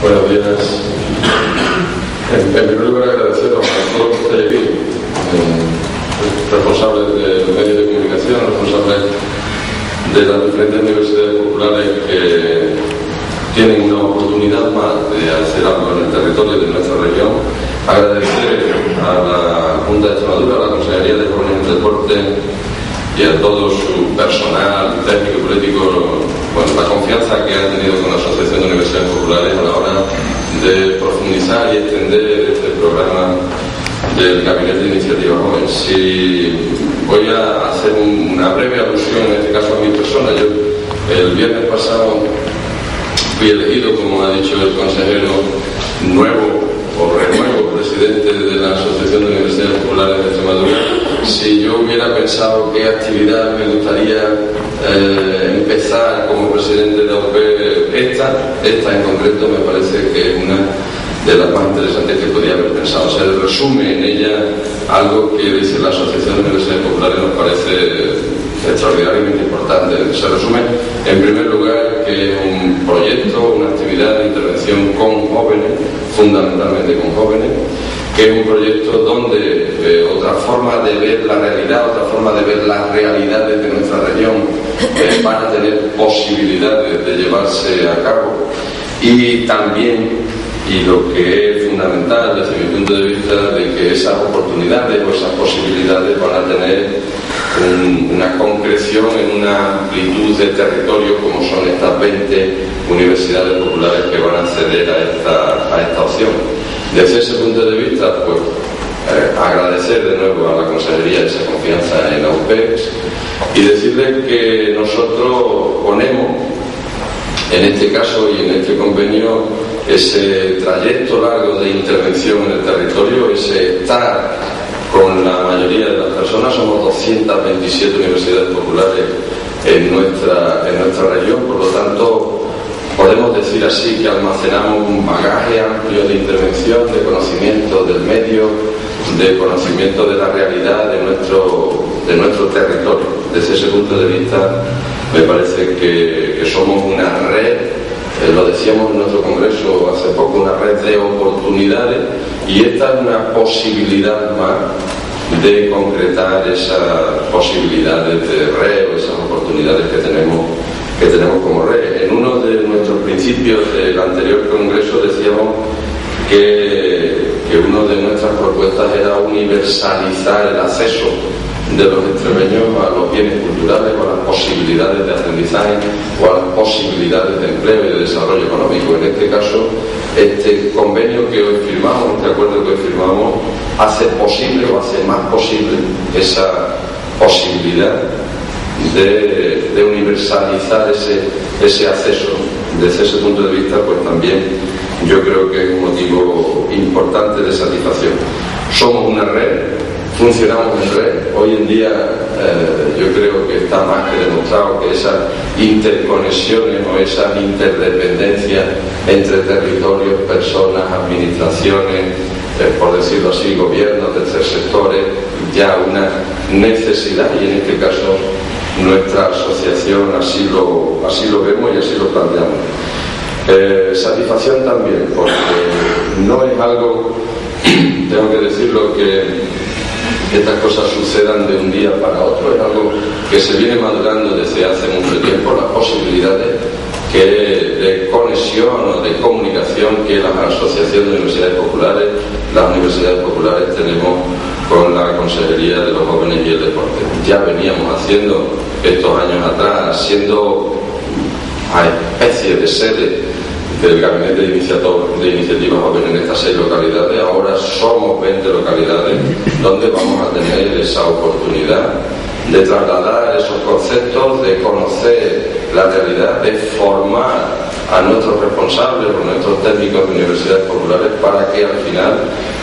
Buenos días. En primer lugar, agradeceros a todos los que estáis aquí, responsables de los medios de comunicación, responsables de las diferentes universidades populares que tienen una oportunidad más de hacer algo en el territorio de nuestra región. Agradecer a la Junta de Extremadura, a la Consejería de Jóvenes en Deporte y a todo su personal técnico y político, bueno, la confianza que ha tenido con la Asociación de Universidades Populares a la hora de profundizar y extender este programa del Gabinete de Iniciativa Joven. Si voy a hacer una breve alusión, en este caso a mi persona. Yo el viernes pasado fui elegido, como ha dicho el consejero, nuevo o renuevo presidente de la Asociación de Universidades Populares de Extremadura. Si yo hubiera pensado qué actividad me gustaría empezar como presidente de AUP, esta en concreto me parece que es una de las más interesantes que podía haber pensado. Se resume en ella algo que dice la Asociación de Universidades Populares, nos parece extraordinariamente importante. Se resume, en primer lugar, que es un proyecto, una actividad de intervención con jóvenes, fundamentalmente con jóvenes, que es un proyecto donde otra forma de ver la realidad, otra forma de ver las realidades de nuestra región van a tener posibilidades de llevarse a cabo. Y también, y lo que es fundamental desde mi punto de vista, de que esas oportunidades o esas posibilidades van a tener una concreción en una amplitud de territorio, como son estas 20 universidades populares que van a acceder a esta opción. Desde ese punto de vista, pues agradecer de nuevo a la Consejería esa confianza en la UPEX y decirles que nosotros ponemos en este caso y en este convenio ese trayecto largo de intervención en el territorio, ese estar con la mayoría de las personas. Somos 227 universidades populares en nuestra región, por lo tanto podemos decir así que almacenamos un bagaje amplio de intervención, de conocimiento del medio, de conocimiento de la realidad de nuestro territorio. Desde ese punto de vista me parece que somos una red, lo decíamos en nuestro congreso hace poco, una red de oportunidades, y esta es una posibilidad más de concretar esas posibilidades de red o esas oportunidades que tenemos como red. En uno de nuestros principios del anterior congreso decíamos que una de nuestras propuestas era universalizar el acceso de los extremeños a los bienes culturales, o a las posibilidades de aprendizaje, o a las posibilidades de empleo y de desarrollo económico. En este caso, este convenio que hoy firmamos, este acuerdo que hoy firmamos, hace posible o hace más posible esa posibilidad de universalizar ese acceso. Desde ese punto de vista, pues también yo creo que es un motivo importante de satisfacción. Somos una red, funcionamos en red. Hoy en día yo creo que está más que demostrado que esas interconexiones o esas interdependencias entre territorios, personas, administraciones, por decirlo así, gobiernos, tercer sectores, ya una necesidad, y en este caso nuestra asociación así lo vemos y así lo planteamos. Satisfacción también, porque no es algo, tengo que decirlo, que estas cosas sucedan de un día para otro, es algo que se viene madurando desde hace mucho tiempo, las posibilidades de conexión o de comunicación que la Asociación de Universidades Populares, las universidades populares tenemos con la Consejería de los Jóvenes y el Deporte. Ya veníamos haciendo estos años atrás, siendo a especie de sede del Gabinete de Iniciativa Joven en estas 6 localidades. Ahora somos 20 localidades donde vamos a tener esa oportunidad de trasladar esos conceptos, de conocer la realidad, de formar a nuestros responsables o nuestros técnicos de universidades populares para que al final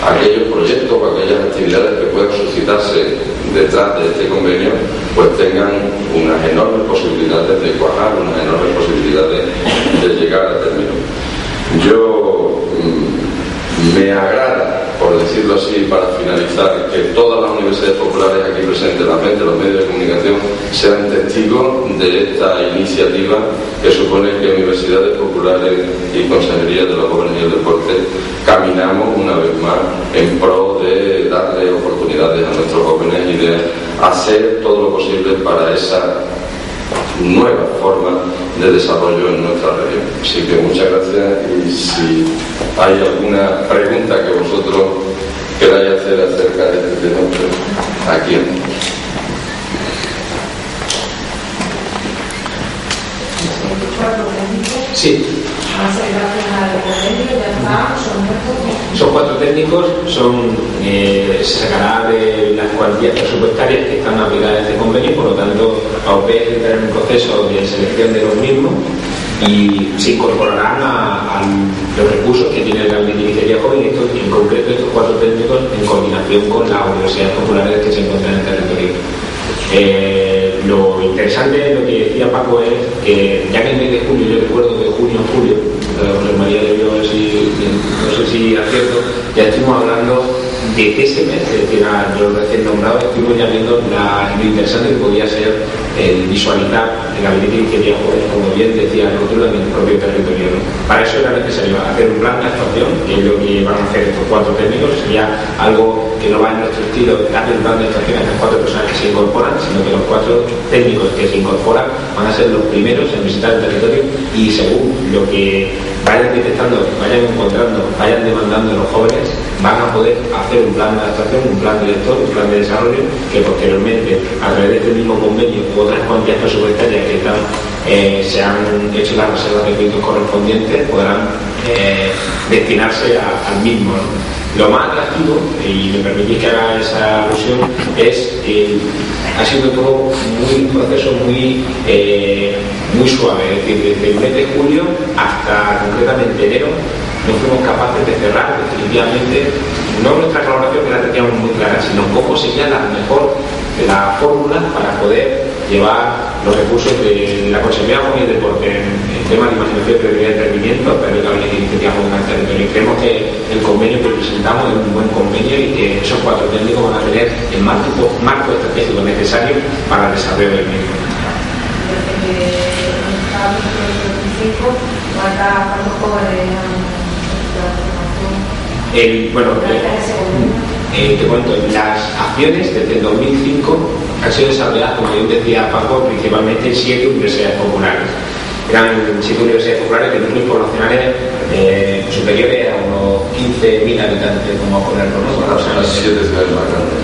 aquellos proyectos o aquellas actividades que puedan suscitarse detrás de este convenio pues tengan unas enormes posibilidades de cuajar, unas enormes posibilidades de llegar a término. Yo me agrada, por decirlo así, para finalizar, finalizar, que todas las universidades populares aquí presentes, la gente, los medios de comunicación, sean testigos de esta iniciativa que supone que universidades populares y consejerías de los jóvenes y el deporte caminamos una vez más en pro de darle oportunidades a nuestros jóvenes y de hacer todo lo posible para esa nueva forma de desarrollo en nuestra región. Así que muchas gracias, y si hay alguna pregunta que vosotros queráis hacer acerca de este tema, aquí. Sí. Son 4 técnicos, se sacará de las cuantías presupuestarias que están aplicadas en este convenio, por lo tanto, la OPE entra en un proceso de selección de los mismos y se incorporarán a los recursos que tiene el Gabinete de Iniciativa Joven, en concreto estos 4 técnicos en coordinación con las universidades populares que se encuentran en el territorio. Lo interesante de lo que decía Paco es que ya que en el mes de junio, yo recuerdo que junio o julio, José María le dio, no sé si acierto, ya estuvimos hablando de que ese mes, es decir, yo recién nombrado, estuvimos ya viendo lo interesante que podía ser el visualizar el Gabinete de Iniciativa Joven, como bien decía el rótulo, en el propio territorio, ¿no? Para eso era necesario hacer un plan de actuación, que es lo que van a hacer estos 4 técnicos. Sería algo que no va en nuestro estilo darle un plan de actuación a estas 4 personas que se incorporan, sino que los 4 técnicos que se incorporan van a ser los primeros en visitar el territorio, y según lo que vayan detectando, vayan encontrando, vayan demandando los jóvenes, van a poder hacer un plan de adaptación, un plan director, un plan de desarrollo, que posteriormente, a través de este mismo convenio u otras cuantías presupuestarias que se han hecho las reservas de créditos correspondientes, podrán destinarse al mismo, ¿no? Lo más atractivo, y me permitís que haga esa alusión, es que ha sido todo un proceso muy suave, es decir, desde el mes de julio hasta concretamente enero no fuimos capaces de cerrar definitivamente, no nuestra colaboración, que la teníamos muy clara, sino cómo sería la mejor de las fórmulas para poder llevar los recursos de la Consejería Joven y el Deporte en temas de imaginación, creatividad y entretenimiento, pero el Gabinete de Iniciativa Joven al territorio. Y creemos que el convenio que presentamos es un buen convenio y que esos 4 técnicos van a tener el marco estratégico necesario para el desarrollo del mismo. Te cuento, las acciones desde el 2005 han sido desarrolladas, como bien decía Paco, principalmente en 7 universidades populares. Eran 7 universidades populares de núcleos poblacionales superiores a unos 15.000 habitantes, como a ponerlo, ¿no? O sea, las 7 ciudades más grandes.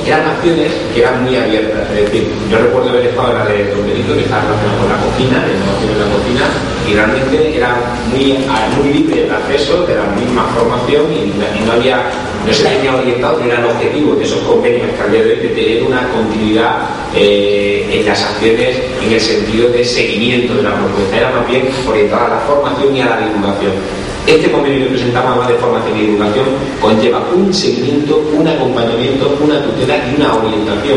Eran acciones que eran muy abiertas, es decir, yo recuerdo haber estado en la de Don Benito, que estaba relacionada con la cocina, la innovación en la cocina, y realmente era muy libre el acceso de la misma formación y no se tenía orientado, no era el objetivo de esos convenios que al día de hoy, de tener una continuidad en las acciones en el sentido de seguimiento de la propuesta, era más bien orientada a la formación y a la divulgación. Este convenio que presentamos, además de formación y divulgación, conlleva un seguimiento, un acompañamiento, una tutela y una orientación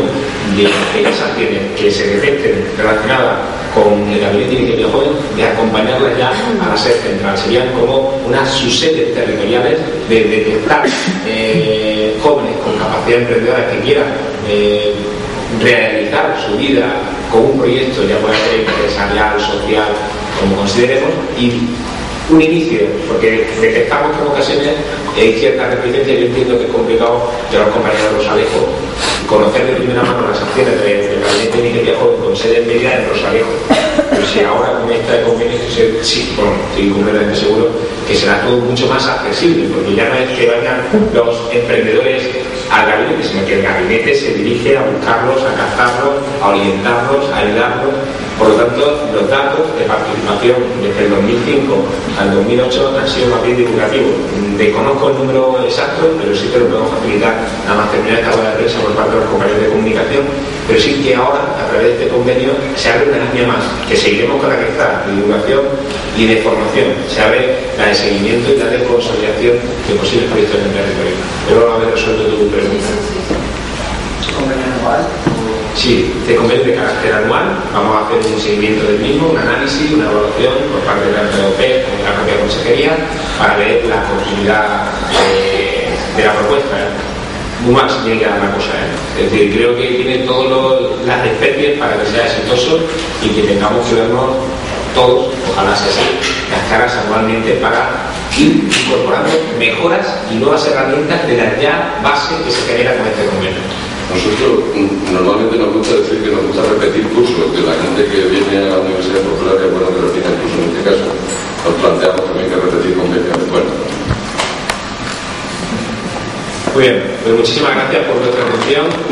de aquellas acciones que se detecten relacionadas con el Gabinete de Iniciativa Joven, de acompañarlas ya a la sede central. Serían como unas subsedes territoriales de detectar jóvenes con capacidad emprendedora que quieran realizar su vida con un proyecto, ya puede ser empresarial, social, como consideremos, y un inicio, porque detectamos que en ocasiones hay cierta reticencia. Yo entiendo que es complicado llevar compañeros de Rosalejo, conocer de primera mano las acciones del Gabinete de Iniciativa Joven con sede en Mérida en Rosalejo. Pero si ahora con esta convenio, estoy completamente seguro que será todo mucho más accesible, porque ya no es que vayan los emprendedores al gabinete, sino que el gabinete se dirige a buscarlos, a captarlos, a orientarlos, a ayudarlos. Por lo tanto, los datos de participación desde el 2005 al 2008 han sido más bien divulgativos. Desconozco el número exacto, pero sí que lo podemos facilitar nada más terminar esta rueda de prensa por parte de los compañeros de comunicación. Pero sí que ahora, a través de este convenio, se abre una línea más, que seguiremos con la que está, de divulgación y de formación. Se abre la de seguimiento y la de consolidación de posibles proyectos en el territorio. Espero haber resuelto tu pregunta. ¿Convenio anual? Sí, este convenio de carácter anual. Vamos a hacer un seguimiento del mismo, un análisis, una evaluación por parte de la OPE, de la propia consejería, para ver la continuidad la propuesta, muy mal se tiene que dar la cosa, Es decir, creo que tiene todas las especies para que sea exitoso y que tengamos que vernos todos, ojalá sea así, las caras anualmente para ir incorporando mejoras y nuevas herramientas de la ya base que se genera con este convenio. Nosotros normalmente nos gusta decir que nos gusta repetir cursos, que la gente que viene a la Universidad Popular es bueno que repita el curso. En este caso nos planteamos también que repetir convenios. Bueno. Muy bien, pues muchísimas gracias por vuestra atención.